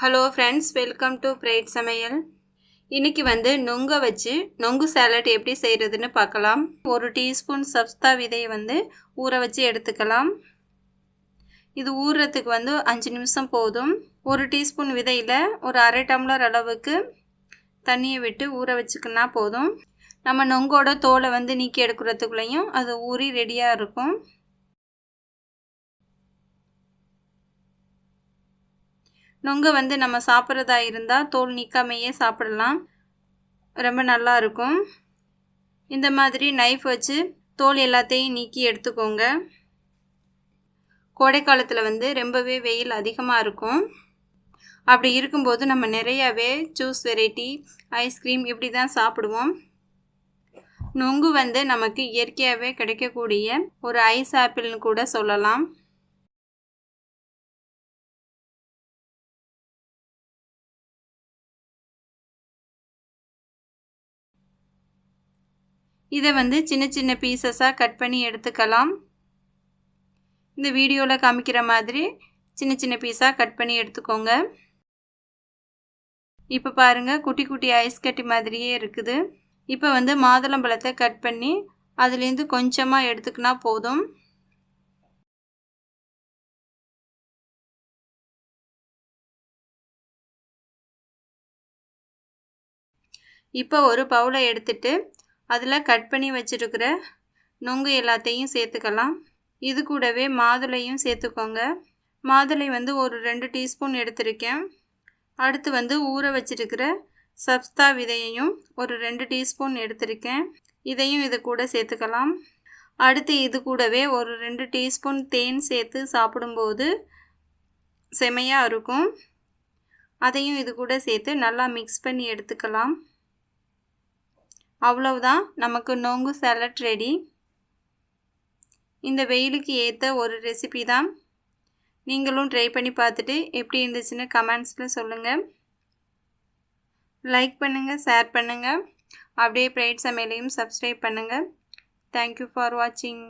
Hello friends, welcome to bright Samayal. இன்றைக்கி வந்து நொங்கை வச்சு நொங்கு சாலட் எப்படி செய்கிறதுன்னு பார்க்கலாம். ஒரு டீஸ்பூன் சப்தா விதையை வந்து ஊற வச்சு எடுத்துக்கலாம். இது ஊறுறதுக்கு வந்து 5 நிமிஷம் போதும். ஒரு டீஸ்பூன் விதையில் ஒரு அரை டம்ளர் அளவுக்கு தண்ணியை விட்டு ஊற வச்சுக்கினா போதும். நம்ம நொங்கோட தோலை வந்து நீக்கி எடுக்கிறதுக்குள்ளேயும் அது ஊறி ரெடியாக இருக்கும். நொங்கை வந்து நம்ம சாப்பிட்றதா இருந்தால் தோல் நீக்காமையே சாப்பிடலாம், ரொம்ப நல்லா இருக்கும். இந்த மாதிரி நைஃப் வச்சு தோல் எல்லாத்தையும் நீக்கி எடுத்துக்கோங்க. கோடை காலத்தில் வந்து ரொம்பவே வெயில் அதிகமாக இருக்கும். அப்படி இருக்கும்போது நம்ம நிறையாவே ஜூஸ் வெரைட்டி, ஐஸ்கிரீம் இப்படி தான் சாப்பிடுவோம். நொங்கு வந்து நமக்கு இயற்கையாகவே கிடைக்கக்கூடிய ஒரு ஐஸ் ஆப்பிள்னு கூட சொல்லலாம். இதை வந்து சின்ன சின்ன பீசஸாக கட் பண்ணி எடுத்துக்கலாம். இந்த வீடியோவில் காமிக்கிற மாதிரி சின்ன சின்ன பீஸாக கட் பண்ணி எடுத்துக்கோங்க. இப்போ பாருங்கள், குட்டி குட்டி ஐஸ் கட்டி மாதிரியே இருக்குது. இப்போ வந்து மாதுளம்பழத்தை கட் பண்ணி அதுலேருந்து கொஞ்சமாக எடுத்துக்கினா போதும். இப்போ ஒரு பவுலை எடுத்துட்டு அதில் கட் பண்ணி வச்சுருக்கிற நொங்கு எல்லாத்தையும் சேர்த்துக்கலாம். இது கூடவே மாதுளையும் சேர்த்துக்கோங்க. மாதுளை வந்து ஒரு 2 டீஸ்பூன் எடுத்திருக்கேன். அடுத்து வந்து ஊற வச்சிருக்கிற சப்தா விதையையும் ஒரு 2 டீஸ்பூன் எடுத்திருக்கேன். இதையும் இது கூட சேர்த்துக்கலாம். அடுத்து இது கூடவே ஒரு 2 டீஸ்பூன் தேன் சேர்த்து சாப்பிடும்போது செமையாக இருக்கும். அதையும் இது கூட சேர்த்து நல்லா மிக்ஸ் பண்ணி எடுத்துக்கலாம். அவ்வளவுதான், நமக்கு நொங்கு சாலட் ரெடி. இந்த வெயிலுக்கு ஏற்ற ஒரு ரெசிபி தான். நீங்களும் ட்ரை பண்ணி பார்த்துட்டு எப்படி இருந்துச்சுன்னு கமெண்ட்ஸில் சொல்லுங்கள். லைக் பண்ணுங்கள், ஷேர் பண்ணுங்கள். அப்படியே பிரைட் சமையலையும் சப்ஸ்கிரைப் பண்ணுங்கள். தேங்க்யூ ஃபார் வாட்சிங்.